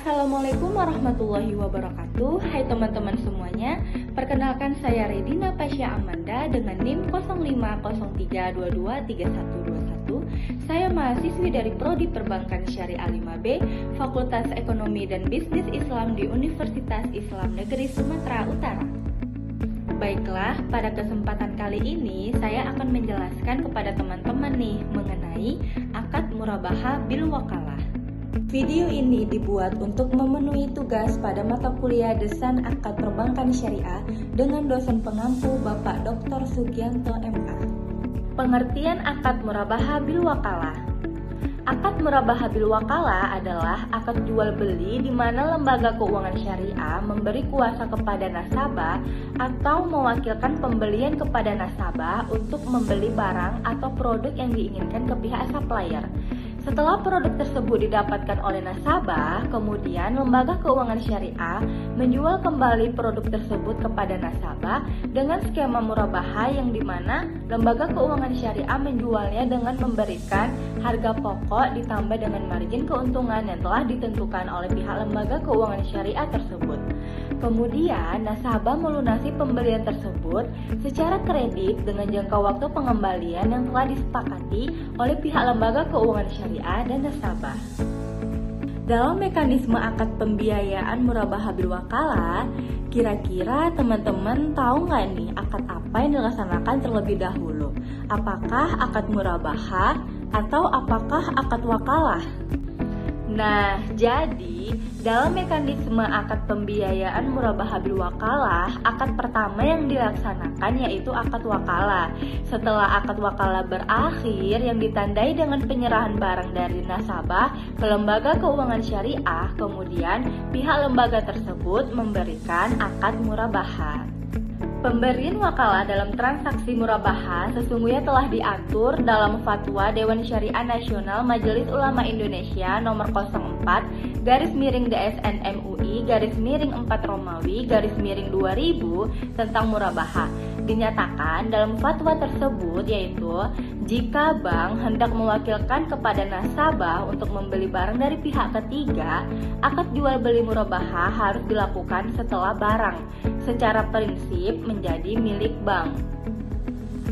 Assalamualaikum warahmatullahi wabarakatuh. Hai teman-teman semuanya. Perkenalkan saya Redina Pasya Amanda dengan NIM 0503223121. Saya mahasiswi dari Prodi Perbankan Syariah 5B, Fakultas Ekonomi dan Bisnis Islam di Universitas Islam Negeri Sumatera Utara. Baiklah, pada kesempatan kali ini saya akan menjelaskan kepada teman-teman nih mengenai akad murabahah bil wakalah. Video ini dibuat untuk memenuhi tugas pada mata kuliah Desain Akad Perbankan Syariah dengan dosen pengampu Bapak Dr. Sugianto MA. Pengertian akad murabahah bil wakalah. Akad murabahah bil wakalah adalah akad jual beli di mana lembaga keuangan syariah memberi kuasa kepada nasabah atau mewakilkan pembelian kepada nasabah untuk membeli barang atau produk yang diinginkan ke pihak supplier. Setelah produk tersebut didapatkan oleh nasabah, kemudian lembaga keuangan syariah menjual kembali produk tersebut kepada nasabah dengan skema murabahah yang dimana lembaga keuangan syariah menjualnya dengan memberikan harga pokok ditambah dengan margin keuntungan yang telah ditentukan oleh pihak lembaga keuangan syariah tersebut. Kemudian nasabah melunasi pembelian tersebut secara kredit dengan jangka waktu pengembalian yang telah disepakati oleh pihak lembaga keuangan syariah dan nasabah. Dalam mekanisme akad pembiayaan murabahah bil wakalah, kira-kira teman-teman tahu nggak nih akad apa yang dilaksanakan terlebih dahulu? Apakah akad murabahah atau apakah akad wakalah? Nah, jadi dalam mekanisme akad pembiayaan murabahah bil wakalah, akad pertama yang dilaksanakan yaitu akad wakalah. Setelah akad wakalah berakhir yang ditandai dengan penyerahan barang dari nasabah ke lembaga keuangan syariah, kemudian pihak lembaga tersebut memberikan akad murabahah. Pemberian wakalah dalam transaksi murabahah sesungguhnya telah diatur dalam Fatwa Dewan Syariah Nasional Majelis Ulama Indonesia nomor 04/DSN MUI/4 Romawi/2000 tentang murabahah. Dinyatakan dalam fatwa tersebut yaitu jika bank hendak mewakilkan kepada nasabah untuk membeli barang dari pihak ketiga, akad jual beli murabahah harus dilakukan setelah barang secara prinsip menjadi milik bank.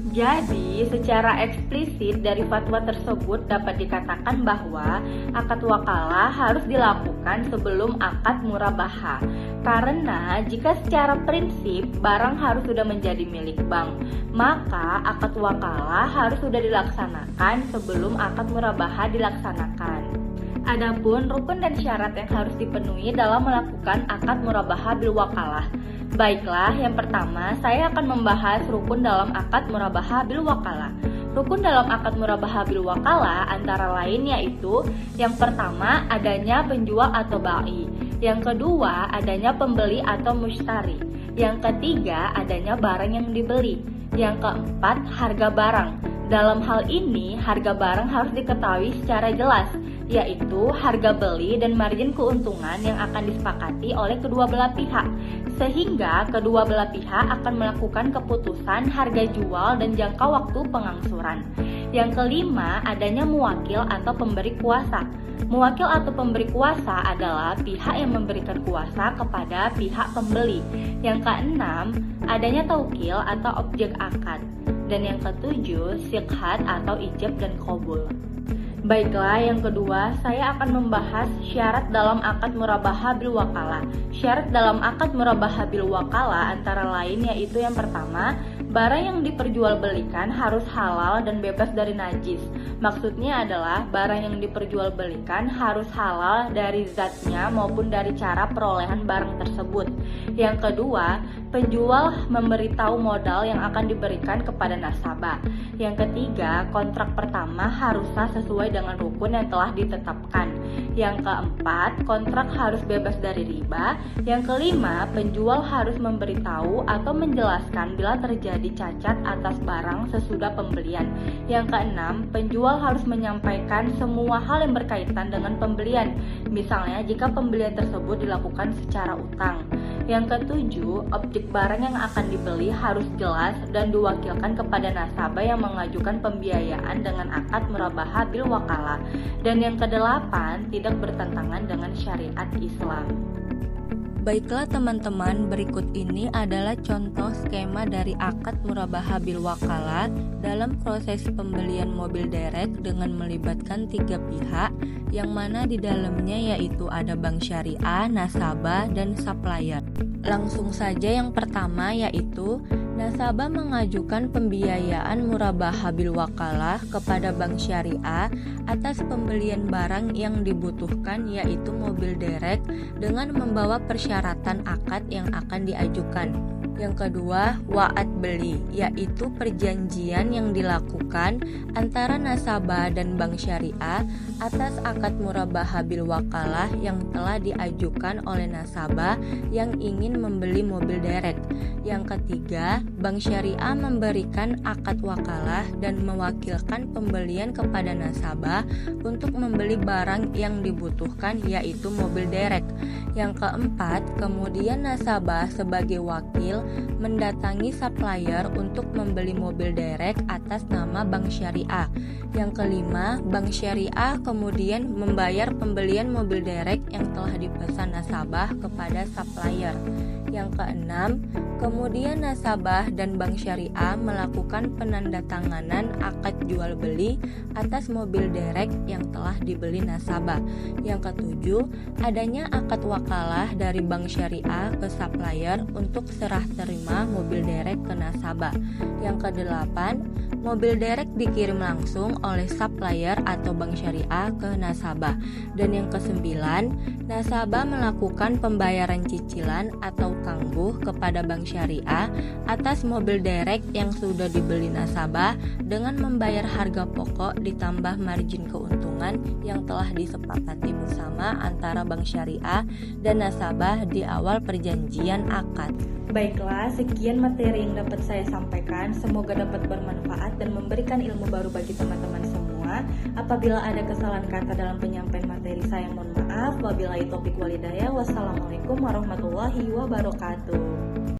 Jadi, secara eksplisit dari fatwa tersebut dapat dikatakan bahwa akad wakalah harus dilakukan sebelum akad murabahah. Karena jika secara prinsip barang harus sudah menjadi milik bank, maka akad wakalah harus sudah dilaksanakan sebelum akad murabahah dilaksanakan. Adapun rukun dan syarat yang harus dipenuhi dalam melakukan akad murabahah bil wakalah. Baiklah, yang pertama saya akan membahas rukun dalam akad murabahah bil wakalah. Rukun dalam akad murabahah bil wakalah antara lain yaitu yang pertama adanya penjual atau ba'i, yang kedua adanya pembeli atau mushtari, yang ketiga adanya barang yang dibeli, yang keempat harga barang. Dalam hal ini harga barang harus diketahui secara jelas, yaitu harga beli dan margin keuntungan yang akan disepakati oleh kedua belah pihak, sehingga kedua belah pihak akan melakukan keputusan harga jual dan jangka waktu pengangsuran. Yang kelima, adanya muwakil atau pemberi kuasa. Muwakil atau pemberi kuasa adalah pihak yang memberikan kuasa kepada pihak pembeli. Yang keenam, adanya taukil atau objek akad. Dan yang ketujuh, siqhat atau ijab dan qabul. Baiklah, yang kedua, saya akan membahas syarat dalam akad murabahah bil wakalah. Syarat dalam akad murabahah bil wakalah antara lain yaitu yang pertama, barang yang diperjualbelikan harus halal dan bebas dari najis. Maksudnya adalah barang yang diperjualbelikan harus halal dari zatnya maupun dari cara perolehan barang tersebut. Yang kedua, penjual memberitahu modal yang akan diberikan kepada nasabah. Yang ketiga, kontrak pertama harus sah sesuai dengan rukun yang telah ditetapkan. Yang keempat, kontrak harus bebas dari riba. Yang kelima, penjual harus memberitahu atau menjelaskan bila terjadi cacat atas barang sesudah pembelian. Yang keenam, penjual harus menyampaikan semua hal yang berkaitan dengan pembelian. Misalnya, jika pembelian tersebut dilakukan secara utang. Yang ketujuh, objek barang yang akan dibeli harus jelas dan diwakilkan kepada nasabah yang mengajukan pembiayaan dengan akad murabahah bil wakalah. Dan yang kedelapan, tidak bertentangan dengan syariat Islam. Baiklah teman-teman, berikut ini adalah contoh skema dari akad murabahah bil wakalah dalam proses pembelian mobil derek dengan melibatkan 3 pihak, yang mana di dalamnya yaitu ada bank syariah, nasabah, dan supplier. Langsung saja yang pertama yaitu nasabah mengajukan pembiayaan murabahah bil wakalah kepada bank syariah atas pembelian barang yang dibutuhkan yaitu mobil derek dengan membawa persyaratan akad yang akan diajukan. Yang kedua, wa'ad beli, yaitu perjanjian yang dilakukan antara nasabah dan bank syariah atas akad murabahah bil wakalah yang telah diajukan oleh nasabah yang ingin membeli mobil derek. Yang ketiga, bank syariah memberikan akad wakalah dan mewakilkan pembelian kepada nasabah untuk membeli barang yang dibutuhkan yaitu mobil derek. Yang keempat, kemudian nasabah sebagai wakil mendatangi supplier untuk membeli mobil derek atas nama bank syariah. Yang kelima, bank syariah kemudian membayar pembelian mobil derek yang telah dipesan nasabah kepada supplier. Yang keenam, kemudian nasabah dan bank syariah melakukan penandatanganan akad jual beli atas mobil derek yang telah dibeli nasabah. Yang ketujuh, adanya akad wakalah dari bank syariah ke supplier untuk serah terima mobil derek ke nasabah. Yang kedelapan, mobil derek dikirim langsung oleh supplier atau bank syariah ke nasabah. Dan yang kesembilan, nasabah melakukan pembayaran cicilan atau tangguh kepada bank syariah atas mobil derek yang sudah dibeli nasabah dengan membayar harga pokok ditambah margin keuntungan yang telah disepakati bersama antara bank syariah dan nasabah di awal perjanjian akad. Baiklah, sekian materi yang dapat saya sampaikan. Semoga dapat bermanfaat dan memberikan ilmu baru bagi teman-teman semua. Apabila ada kesalahan kata dalam penyampaian materi saya, mohon maaf. Wabillahi taufiq walhidayah. Wassalamualaikum warahmatullahi wabarakatuh.